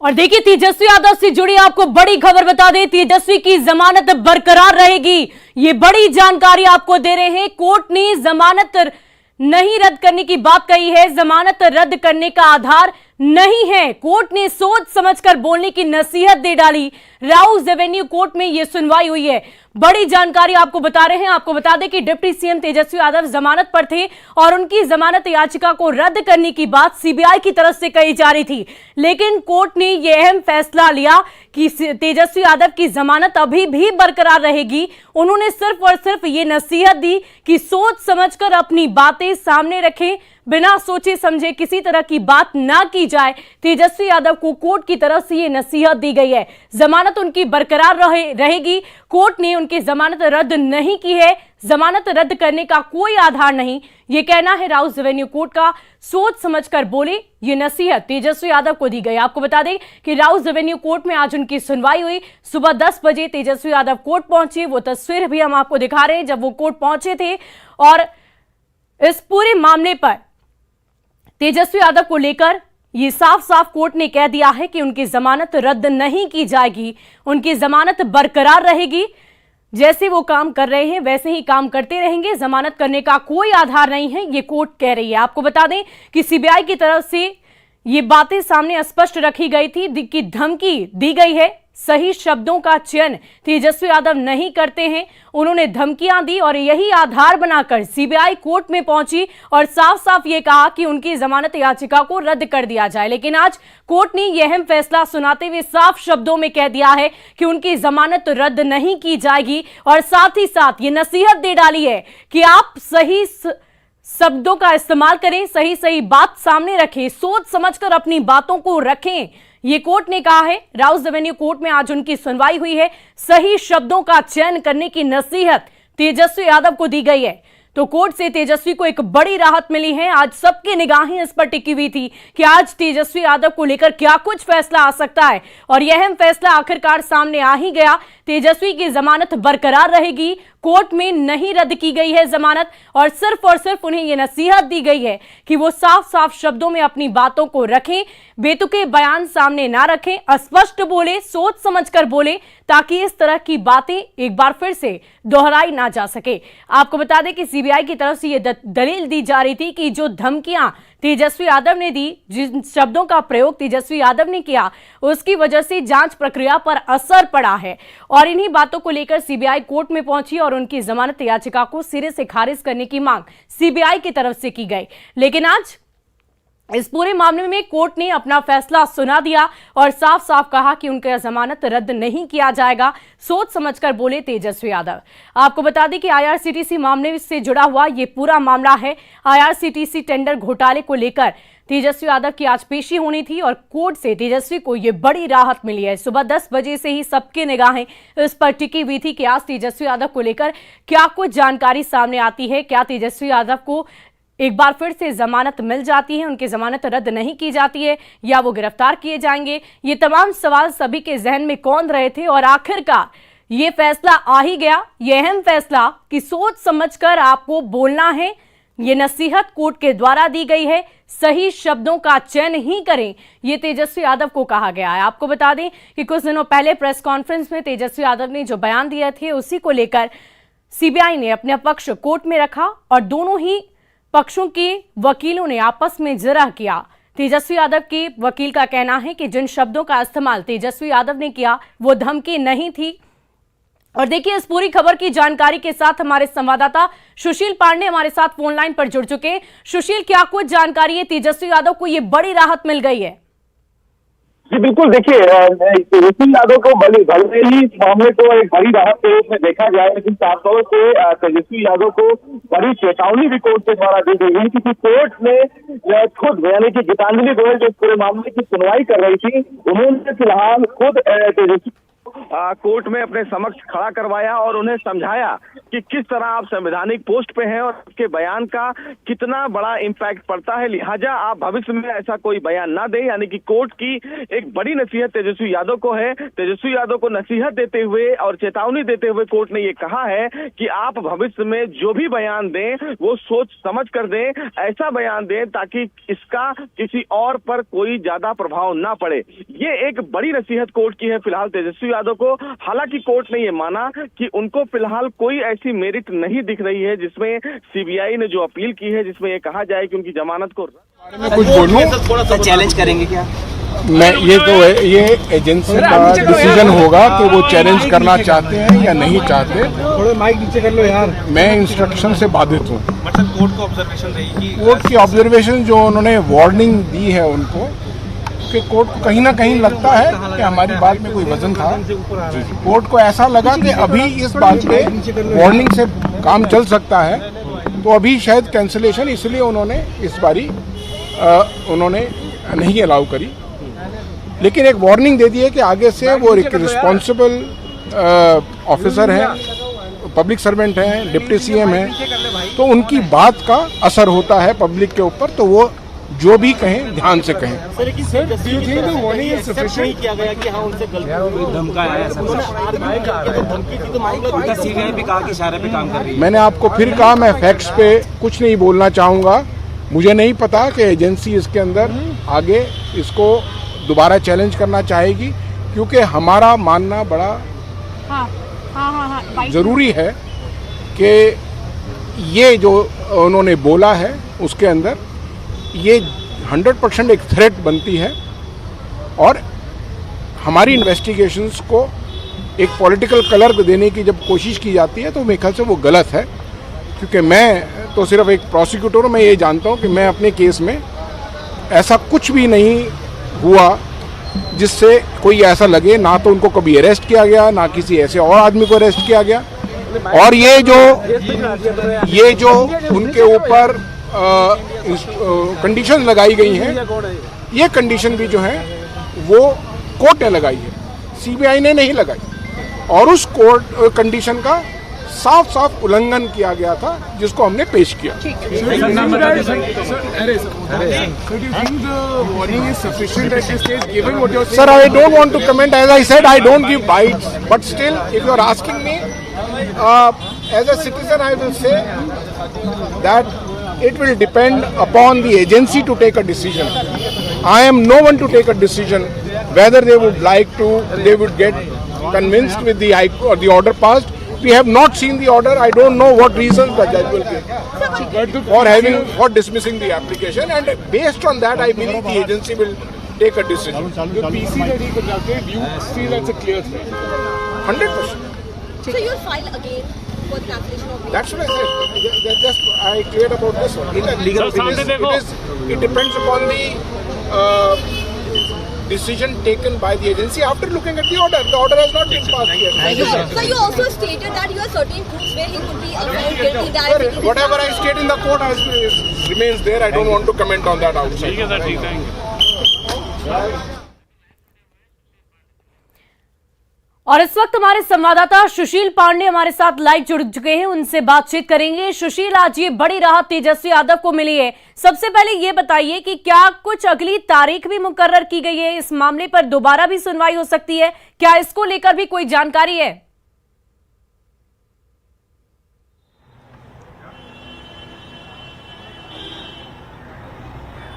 और देखिए तेजस्वी यादव से जुड़ी आपको बड़ी खबर बता दें, तेजस्वी की जमानत बरकरार रहेगी। ये बड़ी जानकारी आपको दे रहे हैं। कोर्ट ने जमानत नहीं रद्द करने की बात कही है। जमानत रद्द करने का आधार नहीं है। कोर्ट ने सोच समझकर बोलने की नसीहत दे डाली। राउस एवेन्यू कोर्ट में यह सुनवाई हुई है। बड़ी जानकारी आपको बता रहे हैं। आपको बता दें कि डिप्टी सीएम तेजस्वी यादव जमानत पर थे और उनकी जमानत याचिका को रद्द करने की बात सीबीआई की तरफ से कही जा रही थी, लेकिन कोर्ट ने यह अहम फैसला लिया कि तेजस्वी यादव की जमानत अभी भी बरकरार रहेगी। उन्होंने सिर्फ और सिर्फ ये नसीहत दी कि सोच समझकर अपनी बातें सामने रखें, बिना सोचे समझे किसी तरह की बात ना की जाए। तेजस्वी यादव को कोर्ट की तरफ से ये नसीहत दी गई है। जमानत उनकी बरकरार रहेगी। कोर्ट ने उनकी जमानत रद्द नहीं की है। जमानत रद्द करने का कोई आधार नहीं, ये कहना है राउस एवेन्यू कोर्ट का। सोच समझकर बोले, ये नसीहत तेजस्वी यादव को दी गई। आपको बता दें कि राउस एवेन्यू कोर्ट में आज उनकी सुनवाई हुई। सुबह 10 बजे तेजस्वी यादव कोर्ट पहुंचे। वो तस्वीर भी हम आपको दिखा रहे हैं जब वो कोर्ट पहुंचे थे। और इस पूरे मामले पर तेजस्वी यादव को लेकर ये साफ साफ कोर्ट ने कह दिया है कि उनकी जमानत रद्द नहीं की जाएगी, उनकी जमानत बरकरार रहेगी। जैसे वो काम कर रहे हैं वैसे ही काम करते रहेंगे। जमानत करने का कोई आधार नहीं है, ये कोर्ट कह रही है। आपको बता दें कि सीबीआई की तरफ से ये बातें सामने स्पष्ट रखी गई थी कि धमकी दी गई है। सही शब्दों का चयन तेजस्वी यादव नहीं करते हैं। उन्होंने धमकियां दी और यही आधार बनाकर सीबीआई कोर्ट में पहुंची और साफ साफ ये कहा कि उनकी जमानत याचिका को रद्द कर दिया जाए। लेकिन आज कोर्ट ने यह अहम फैसला सुनाते हुए साफ शब्दों में कह दिया है कि उनकी जमानत रद्द नहीं की जाएगी और साथ ही साथ ये नसीहत दे डाली है कि आप सही शब्दों का इस्तेमाल करें, सही सही बात सामने रखें, सोच समझकर अपनी बातों को रखें। ये कोर्ट ने कहा है। राउस एवेन्यू कोर्ट में आज उनकी सुनवाई हुई है। सही शब्दों का चयन करने की नसीहत तेजस्वी यादव को दी गई है। तो कोर्ट से तेजस्वी को एक बड़ी राहत मिली है। आज सबकी निगाहें इस पर टिकी हुई थी कि आज तेजस्वी यादव को लेकर क्या कुछ फैसला आ सकता है और यह अहम फैसला आखिरकार सामने आ ही गया। तेजस्वी की जमानत बरकरार रहेगी। कोर्ट में नहीं रद्द की गई है जमानत और सिर्फ उन्हें यह नसीहत दी गई है कि वो साफ साफ शब्दों में अपनी बातों को रखें, बेतुके बयान सामने ना रखें, स्पष्ट बोले, सोच समझकर बोले, ताकि इस तरह की बातें एक बार फिर से दोहराई ना जा सके। आपको बता दें कि सीबीआई की तरफ से यह दलील दी जा रही थी कि जो धमकियां तेजस्वी यादव ने दी, जिन शब्दों का प्रयोग तेजस्वी यादव ने किया, उसकी वजह से जांच प्रक्रिया पर असर पड़ा है। और इन्हीं बातों को लेकर सीबीआई कोर्ट में पहुंची और उनकी जमानत याचिका को सिरे से खारिज करने की मांग सीबीआई की तरफ से की गई। लेकिन आज इस पूरे मामले में कोर्ट ने अपना फैसला सुना दिया और साफ साफ कहा कि उनका जमानत रद्द नहीं किया जाएगा। सोच समझकर बोले तेजस्वी यादव। आपको बता दें कि आईआरसीटीसी मामले से जुड़ा हुआ ये पूरा मामला है। आईआरसीटीसी टेंडर घोटाले को लेकर तेजस्वी यादव की आज पेशी होनी थी और कोर्ट से तेजस्वी को यह बड़ी राहत मिली है। सुबह 10 बजे से ही सबकी निगाहें इस पर टिकी हुई थी कि आज तेजस्वी यादव को लेकर क्या कुछ जानकारी सामने आती है। क्या तेजस्वी यादव को एक बार फिर से जमानत मिल जाती है, उनकी जमानत रद्द नहीं की जाती है, या वो गिरफ्तार किए जाएंगे। ये तमाम सवाल सभी के जहन में कौन रहे थे और आखिरकार ये फैसला आ ही गया। ये अहम फैसला कि सोच समझकर आपको बोलना है। ये नसीहत कोर्ट के द्वारा दी गई है। सही शब्दों का चयन ही करें, ये तेजस्वी यादव को कहा गया है। आपको बता दें कि कुछ दिनों पहले प्रेस कॉन्फ्रेंस में तेजस्वी यादव ने जो बयान दिए थे उसी को लेकर सीबीआई ने अपना पक्ष कोर्ट में रखा और दोनों ही पक्षों के वकीलों ने आपस में जिरह किया। तेजस्वी यादव के वकील का कहना है कि जिन शब्दों का इस्तेमाल तेजस्वी यादव ने किया वो धमकी नहीं थी। और देखिए, इस पूरी खबर की जानकारी के साथ हमारे संवाददाता सुशील पांडे हमारे साथ फोन लाइन पर जुड़ चुके हैं। सुशील, क्या कुछ जानकारी है? तेजस्वी यादव को ये बड़ी राहत मिल गई है। जी बिल्कुल, देखिए तेजस्वी यादव को भले ही इस मामले को एक बड़ी राहत के रूप में देखा जाए, लेकिन साफ तौर से तेजस्वी यादव को बड़ी चेतावनी भी कोर्ट के द्वारा दी गई है, क्योंकि कोर्ट ने खुद यानी कि गीतांजलि गोयल जो पूरे मामले की सुनवाई कर रही थी, उन्होंने फिलहाल खुद तेजस्वी कोर्ट में अपने समक्ष खड़ा करवाया और उन्हें समझाया कि किस तरह आप संवैधानिक पोस्ट पे हैं और उसके बयान का कितना बड़ा इम्पैक्ट पड़ता है, लिहाजा आप भविष्य में ऐसा कोई बयान ना दें। यानी कि कोर्ट की एक बड़ी नसीहत तेजस्वी यादव को है। तेजस्वी यादव को नसीहत देते हुए और चेतावनी देते हुए कोर्ट ने ये कहा है कि आप भविष्य में जो भी बयान दें वो सोच समझ कर दें, ऐसा बयान दें ताकि इसका किसी और पर कोई ज्यादा प्रभाव ना पड़े। ये एक बड़ी नसीहत कोर्ट की है फिलहाल तेजस्वी यादव को। हालांकि कोर्ट ने ये माना कि उनको फिलहाल कोई ऐसी मेरिट नहीं दिख रही है जिसमें सीबीआई ने जो अपील की है जिसमें ये कहा जाए कि उनकी जमानत को कुछ बोलूं, थोड़ा सा चैलेंज करेंगे क्या? मैं ये एजेंसी का डिसीजन होगा कि वो चैलेंज करना चाहते हैं या नहीं चाहते। थोड़ा माइक नीचे कर लो यार। मैं इंस्ट्रक्शन से बाधित हूँ। मतलब कोर्ट को ऑब्जर्वेशन रहेगी, कोर्ट की ऑब्जर्वेशन जो उन्होंने वार्निंग दी है उनको, कि कोर्ट को कहीं ना कहीं लगता है कि हमारी बात में कोई वजन था। कोर्ट को ऐसा लगा कि अभी इस बात पे वार्निंग से काम चल सकता है, तो अभी शायद कैंसिलेशन इसलिए उन्होंने इस बारी उन्होंने नहीं अलाउ करी। लेकिन एक वार्निंग दे दी है कि आगे से वो एक रिस्पॉन्सिबल ऑफिसर हैं, पब्लिक सर्वेंट हैं, डिप्टी सीएम हैं, तो उनकी बात का असर होता है पब्लिक के ऊपर, तो वो जो भी कहें ध्यान से कहें। किया गया कि हाँ उनसे गलती धमकाया है, धमकी थी तो मामला सीबीआई भी कहा कि इशारे पे काम कर रही है। मैंने आपको फिर कहा, मैं फैक्ट्स पे कुछ नहीं बोलना चाहूँगा। मुझे नहीं पता कि एजेंसी इसके अंदर आगे इसको दोबारा चैलेंज करना चाहेगी, क्योंकि हमारा मानना बड़ा ज़रूरी है कि ये जो उन्होंने बोला है उसके अंदर ये 100% एक थ्रेट बनती है और हमारी इन्वेस्टिगेशंस को एक पॉलिटिकल कलर देने की जब कोशिश की जाती है तो मेरे ख्याल से वो गलत है। क्योंकि मैं तो सिर्फ एक प्रोसिक्यूटर हूँ, मैं ये जानता हूँ कि मैं अपने केस में ऐसा कुछ भी नहीं हुआ जिससे कोई ऐसा लगे, ना तो उनको कभी अरेस्ट किया गया, ना किसी ऐसे और आदमी को अरेस्ट किया गया। और ये जो उनके ऊपर कंडीशन लगाई गई हैं, ये कंडीशन भी जो है वो कोर्ट ने लगाई है, सीबीआई ने नहीं लगाई। और उस कोर्ट कंडीशन का साफ साफ उल्लंघन किया गया था जिसको हमने पेश किया। Sir, I don't want to comment, as I said I don't give bites, but still if you are asking me as a citizen I will say that it will depend upon the agency to take a decision. I am no one to take a decision whether they would get convinced with the order passed. We have not seen the order. I don't know what reasons the judge will give for dismissing the application, and based on that I believe the agency will take a decision. The PC ready to जाके you feel that's a clear threat. 100%. So you'll file again for the cancellation of That's what I said. Just I cleared about this one. It depends upon the decision taken by the agency after looking at the order. The order has not been passed yet. So you also stated that you have certain proofs where he could be found guilty that Whatever I state in the court remains there. I don't want to comment on that outside. और इस वक्त हमारे संवाददाता सुशील पांडे हमारे साथ live जुड़ चुके हैं, उनसे बातचीत करेंगे। सुशील, आज ये बड़ी राहत तेजस्वी यादव को मिली है, सबसे पहले ये बताइए कि क्या कुछ अगली तारीख भी मुकर्रर की गई है? इस मामले पर दोबारा भी सुनवाई हो सकती है क्या? इसको लेकर भी कोई जानकारी है?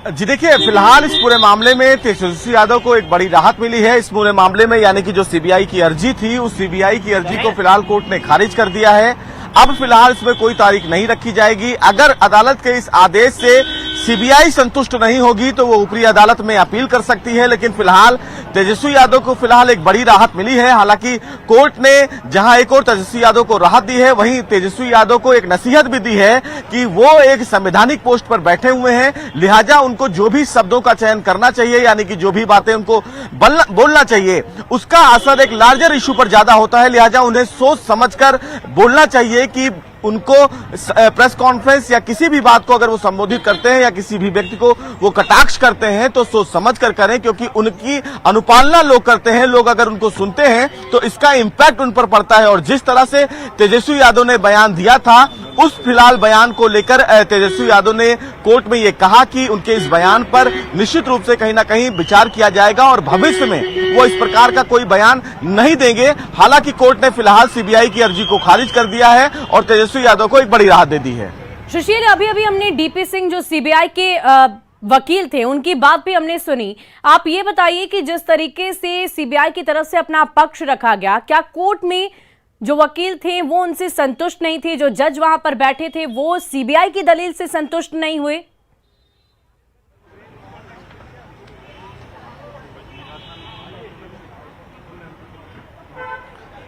जी देखिए, फिलहाल इस पूरे मामले में तेजस्वी यादव को एक बड़ी राहत मिली है। इस पूरे मामले में यानी कि जो सीबीआई की अर्जी थी, उस सीबीआई की अर्जी को फिलहाल कोर्ट ने खारिज कर दिया है। अब फिलहाल इसमें कोई तारीख नहीं रखी जाएगी। अगर अदालत के इस आदेश से सीबीआई संतुष्ट नहीं होगी तो वो ऊपरी अदालत में अपील कर सकती है। लेकिन फिलहाल तेजस्वी यादव को फिलहाल एक बड़ी राहत मिली है। हालांकि कोर्ट ने जहां एक और तेजस्वी यादव को राहत दी है, वहीं तेजस्वी यादव को एक नसीहत भी दी है कि वो एक संवैधानिक पोस्ट पर बैठे हुए हैं, लिहाजा उनको जो भी शब्दों का चयन करना चाहिए, यानी कि जो भी बातें उनको बोलना चाहिए, उसका असर एक लार्जर इशू पर ज्यादा होता है। लिहाजा उन्हें सोच समझकर बोलना चाहिए कि उनको प्रेस कॉन्फ्रेंस या किसी भी बात को अगर वो संबोधित करते हैं या किसी भी व्यक्ति को वो कटाक्ष करते हैं तो सोच समझ कर करें, क्योंकि उनकी अनुपालना लोग करते हैं। लोग अगर उनको सुनते हैं तो इसका इंपैक्ट उन पर पड़ता है। और जिस तरह से तेजस्वी यादव ने बयान दिया था, उस फिलहाल बयान को लेकर तेजस्वी यादव ने कोर्ट में ये कहा कि उनके इस बयान पर निश्चित रूप से कहीं ना कहीं विचार किया जाएगा और भविष्य में वो इस प्रकार का कोई बयान नहीं देंगे। हालांकि कोर्ट ने फिलहाल सीबीआई की अर्जी को खारिज कर दिया है और तेजस्वी यादव को एक बड़ी राहत दे दी है। सुशील, अभी अभी हमने डीपी सिंह जो सीबीआई के वकील थे, उनकी बात भी हमने सुनी। आप ये बताइए कि जिस तरीके से सीबीआई की तरफ से अपना पक्ष रखा गया, क्या कोर्ट में जो वकील थे वो उनसे संतुष्ट नहीं थे? जो जज वहां पर बैठे थे वो सीबीआई की दलील से संतुष्ट नहीं हुए?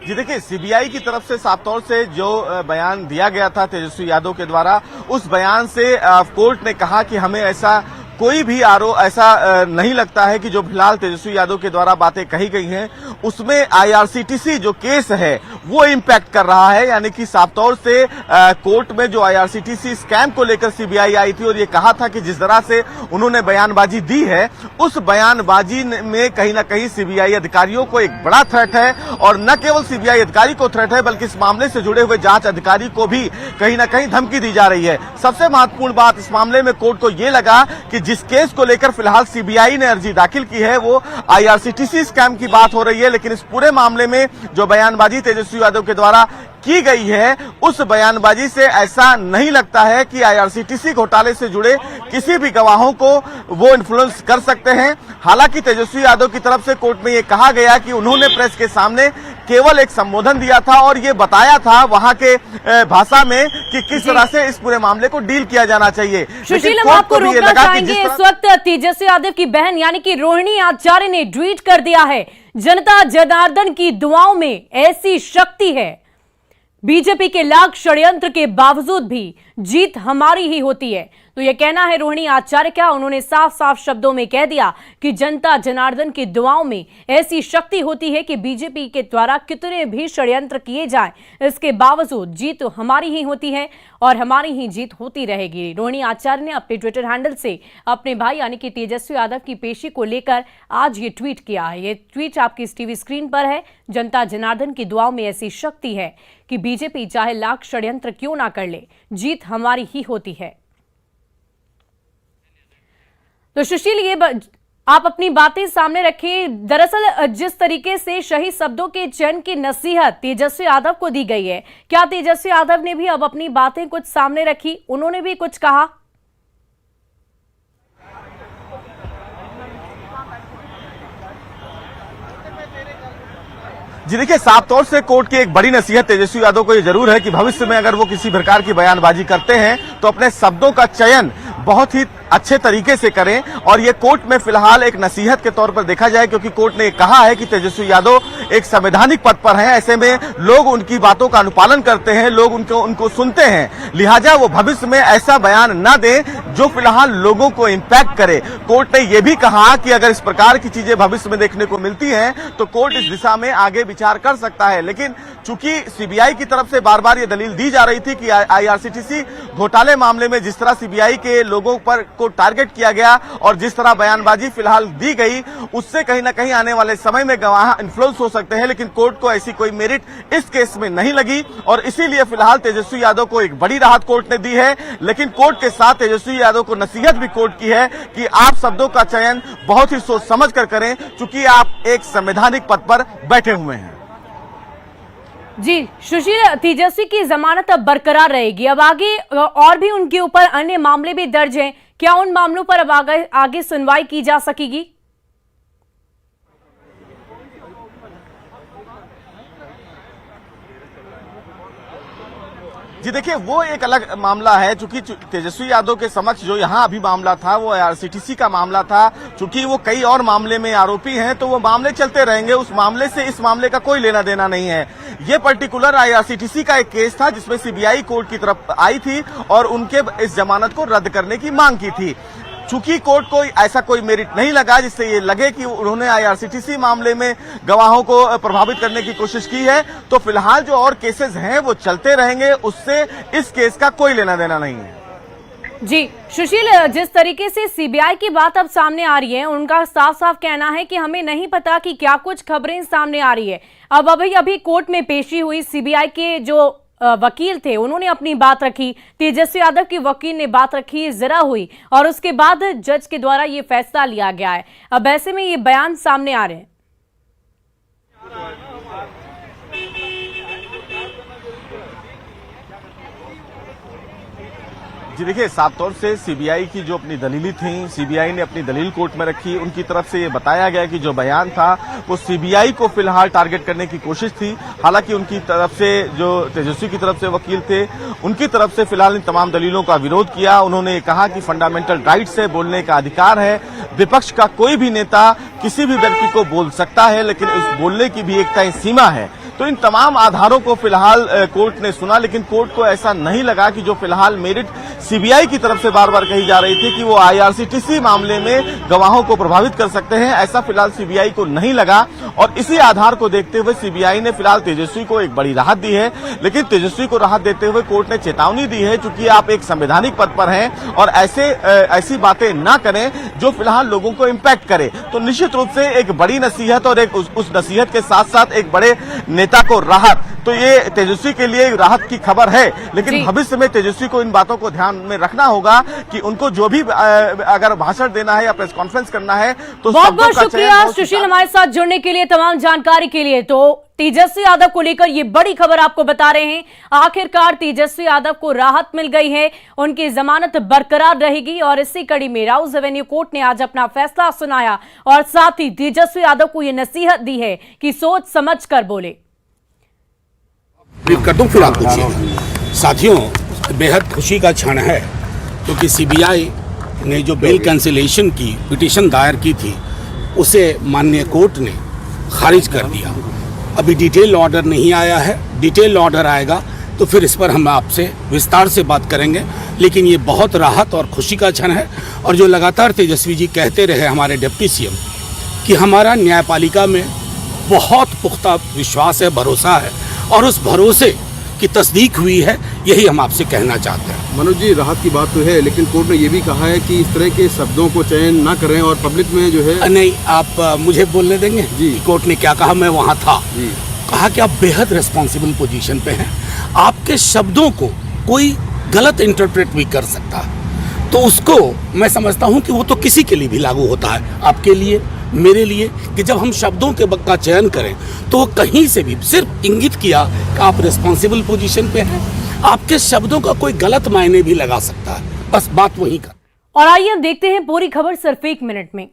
जी देखिए, सीबीआई की तरफ से साफ तौर से जो बयान दिया गया था तेजस्वी यादव के द्वारा, उस बयान से कोर्ट ने कहा कि हमें ऐसा कोई भी आरोप ऐसा नहीं लगता है कि जो फिलहाल तेजस्वी यादव के द्वारा बातें कही गई हैं उसमें आईआरसीटीसी जो केस है वो इम्पैक्ट कर रहा है। यानी कि साफ तौर से कोर्ट में जो आईआरसीटीसी स्कैम को लेकर सीबीआई आई थी और ये कहा था कि जिस तरह से उन्होंने बयानबाजी दी है, उस बयानबाजी में कहीं ना कहीं सीबीआई अधिकारियों को एक बड़ा थ्रेट है। और न केवल सीबीआई अधिकारी को थ्रेट है बल्कि इस मामले से जुड़े हुए जांच अधिकारी को भी कहीं ना कहीं धमकी दी जा रही है। सबसे महत्वपूर्ण बात इस मामले में कोर्ट को ये लगा कि जिस केस को लेकर फिलहाल सीबीआई ने अर्जी दाखिल की है वो आईआरसीटीसी स्कैम की बात हो रही है, लेकिन इस पूरे मामले में जो बयानबाजी तेजस्वी यादव के द्वारा की गई है उस बयानबाजी से ऐसा नहीं लगता है कि आईआरसीटीसी घोटाले से जुड़े किसी भी गवाहों को वो इन्फ्लुएंस कर सकते हैं। हालांकि तेजस्वी यादव की तरफ से कोर्ट में ये कहा गया कि उन्होंने प्रेस के सामने केवल एक संबोधन दिया था और ये बताया था वहां के भाषा में कि किस तरह से इस पूरे मामले को डील किया जाना चाहिए। सुशील, हम आपको रोकना चाहेंगे। इस वक्त तेजस्वी यादव की बहन यानी कि रोहिणी आचार्य ने ट्वीट कर दिया है, जनता जनार्दन की दुआओं में ऐसी शक्ति है, बीजेपी के लाख षड्यंत्र के बावजूद भी जीत हमारी ही होती है। तो यह कहना है रोहिणी आचार्य का। उन्होंने साफ साफ शब्दों में कह दिया कि जनता जनार्दन की दुआओं में ऐसी शक्ति होती है कि बीजेपी के द्वारा कितने भी षड्यंत्र किए जाएं, इसके बावजूद जीत हमारी ही होती है और हमारी ही जीत होती रहेगी। रोहिणी आचार्य ने अपने ट्विटर हैंडल से अपने भाई यानी कि तेजस्वी यादव की पेशी को लेकर आज ये ट्वीट किया है। ये ट्वीट आपकी टीवी स्क्रीन पर है। जनता जनार्दन की दुआओं में ऐसी शक्ति है कि बीजेपी चाहे लाख षड्यंत्र क्यों ना कर ले, जीत हमारी ही होती है। तो सुशील, ये आप अपनी बातें सामने रखें। दरअसल जिस तरीके से सही शब्दों के चयन की नसीहत तेजस्वी यादव को दी गई है, क्या तेजस्वी यादव ने भी अब अपनी बातें कुछ सामने रखी? उन्होंने भी कुछ कहा? जी देखिए, साफ तौर से कोर्ट की एक बड़ी नसीहत तेजस्वी यादव को ये जरूर है कि भविष्य में अगर वो किसी प्रकार की बयानबाजी करते हैं तो अपने शब्दों का चयन बहुत ही अच्छे तरीके से करें। और ये कोर्ट में फिलहाल एक नसीहत के तौर पर देखा जाए, क्योंकि कोर्ट ने कहा है कि तेजस्वी यादव एक संवैधानिक पद पर हैं, ऐसे में लोग उनकी बातों का अनुपालन करते हैं, लोग उनको सुनते हैं, लिहाजा वो भविष्य में ऐसा बयान न दें जो फिलहाल लोगों को इंपैक्ट करे। कोर्ट ने यह भी कहा कि अगर इस प्रकार की चीजें भविष्य में देखने को मिलती हैं तो कोर्ट इस दिशा में आगे विचार कर सकता है। लेकिन चूंकि सीबीआई की तरफ से बार बार ये दलील दी जा रही थी कि आईआरसीटीसी घोटाले मामले में जिस तरह सीबीआई के लोगों पर को टारगेट किया गया और जिस तरह बयानबाजी फिलहाल दी गई, उससे कहीं ना कहीं आने वाले समय में गवाह इन्फ्लुएंस हो सकते हैं। लेकिन कोर्ट को ऐसी कोई मेरिट इस केस में नहीं लगी और इसीलिए फिलहाल तेजस्वी यादव को एक बड़ी राहत कोर्ट ने दी है। लेकिन कोर्ट के साथ तेजस्वी यादव को नसीहत भी कोर्ट की है कि आप शब्दों का चयन बहुत ही सोच समझ कर करें, चूंकि आप एक संवैधानिक पद पर बैठे हुए हैं। जी सुशील, तेजस्वी की जमानत अब बरकरार रहेगी। अब आगे और भी उनके ऊपर अन्य मामले भी दर्ज हैं, क्या उन मामलों पर अब आगे सुनवाई की जा सकेगी? जी देखिए, वो एक अलग मामला है। चूंकि तेजस्वी यादव के समक्ष जो यहाँ अभी मामला था वो आईआरसीटीसी का मामला था। चूंकि वो कई और मामले में आरोपी हैं तो वो मामले चलते रहेंगे, उस मामले से इस मामले का कोई लेना देना नहीं है। ये पर्टिकुलर आईआरसीटीसी का एक केस था जिसमें सीबीआई कोर्ट की तरफ आई थी और उनके इस जमानत को रद्द करने की मांग की थी। चूंकि कोर्ट को ऐसा कोई मेरिट नहीं लगा जिससे ये लगे कि उन्होंने आईआरसीटीसी मामले में गवाहों को प्रभावित करने की कोशिश की है, तो फिलहाल जो और केसेस हैं वो चलते रहेंगे, उससे इस केस का कोई लेना देना नहीं है। जी सुशील, जिस तरीके से सीबीआई की बात अब सामने आ रही है, उनका साफ साफ कहना है कि हमें नहीं पता कि क्या कुछ खबरें सामने आ रही है। अब अभी कोर्ट में पेशी हुई, सीबीआई के जो वकील थे उन्होंने अपनी बात रखी, तेजस्वी यादव की वकील ने बात रखी, जरा हुई और उसके बाद जज के द्वारा ये फैसला लिया गया है। अब ऐसे में ये बयान सामने आ रहे हैं। जी देखिए, साफ तौर से सीबीआई की जो अपनी दलीलें थी, सीबीआई ने अपनी दलील कोर्ट में रखी। उनकी तरफ से ये बताया गया कि जो बयान था वो सीबीआई को फिलहाल टारगेट करने की कोशिश थी। हालांकि उनकी तरफ से जो तेजस्वी की तरफ से वकील थे, उनकी तरफ से फिलहाल इन तमाम दलीलों का विरोध किया। उन्होंने कहा कि फंडामेंटल राइट से बोलने का अधिकार है, विपक्ष का कोई भी नेता किसी भी व्यक्ति को बोल सकता है, लेकिन उस बोलने की भी एक तय सीमा है। तो इन तमाम आधारों को फिलहाल कोर्ट ने सुना, लेकिन कोर्ट को ऐसा नहीं लगा कि जो फिलहाल मेरिट सीबीआई की तरफ से बार बार कही जा रही थी कि वो आईआरसीटीसी मामले में गवाहों को प्रभावित कर सकते हैं, ऐसा फिलहाल सीबीआई को नहीं लगा। और इसी आधार को देखते हुए सीबीआई ने फिलहाल तेजस्वी को एक बड़ी राहत दी है। लेकिन तेजस्वी को राहत देते हुए कोर्ट ने चेतावनी दी है, चूंकि आप एक संवैधानिक पद पर हैं और ऐसी बातें ना करें जो फिलहाल लोगों को इम्पैक्ट करे। तो निश्चित रूप से एक बड़ी नसीहत और एक उस नसीहत के साथ साथ एक बड़े नेता को राहत, तो ये तेजस्वी के लिए राहत की खबर है। लेकिन भविष्य में तेजस्वी को इन बातों को ध्यान में रखना होगा कि उनको जो भी अगर भाषण देना है या प्रेस कॉन्फ्रेंस करना है तो बहुत बहुत शुक्रिया सुशील हमारे साथ जुड़ने के लिए, तमाम जानकारी के लिए। तो तेजस्वी यादव को लेकर ये बड़ी खबर आपको बता रहे हैं। आखिरकार तेजस्वी यादव को राहत मिल गई है, उनकी जमानत बरकरार रहेगी और इसी कड़ी में राउज एवेन्यू कोर्ट ने आज अपना फैसला सुनाया और साथ ही तेजस्वी यादव को यह नसीहत दी है कि सोच समझ कर बोले। कर दूं फिर आप पूछिए। साथियों, बेहद खुशी का क्षण है क्योंकि सीबीआई ने जो बेल कैंसिलेशन की पिटीशन दायर की थी उसे माननीय कोर्ट ने खारिज कर दिया। अभी डिटेल ऑर्डर नहीं आया है, डिटेल ऑर्डर आएगा तो फिर इस पर हम आपसे विस्तार से बात करेंगे। लेकिन ये बहुत राहत और खुशी का क्षण है। और जो लगातार तेजस्वी जी कहते रहे हमारे डिप्टी सीएम कि हमारा न्यायपालिका में बहुत पुख्ता विश्वास है, भरोसा है और उस भरोसे की तस्दीक हुई है, यही हम आपसे कहना चाहते हैं। मनोज जी, राहत की बात तो है, लेकिन कोर्ट ने ये भी कहा है कि इस तरह के शब्दों को चयन ना करें और पब्लिक में जो है नहीं, आप मुझे बोलने देंगे जी। कोर्ट ने क्या कहा, मैं वहाँ था जी। कहा कि आप बेहद रिस्पॉन्सिबल पोजीशन पे हैं, आपके शब्दों को कोई गलत इंटरप्रेट भी कर सकता है, तो उसको मैं समझता हूँ कि वो तो किसी के लिए भी लागू होता है, आपके लिए, मेरे लिए, कि जब हम शब्दों के का चयन करें तो कहीं से भी सिर्फ इंगित किया कि आप रिस्पॉन्सिबल पोजीशन पे हैं, आपके शब्दों का कोई गलत मायने भी लगा सकता है, बस बात वही का। और आइए अब देखते हैं पूरी खबर सिर्फ 1 मिनट में।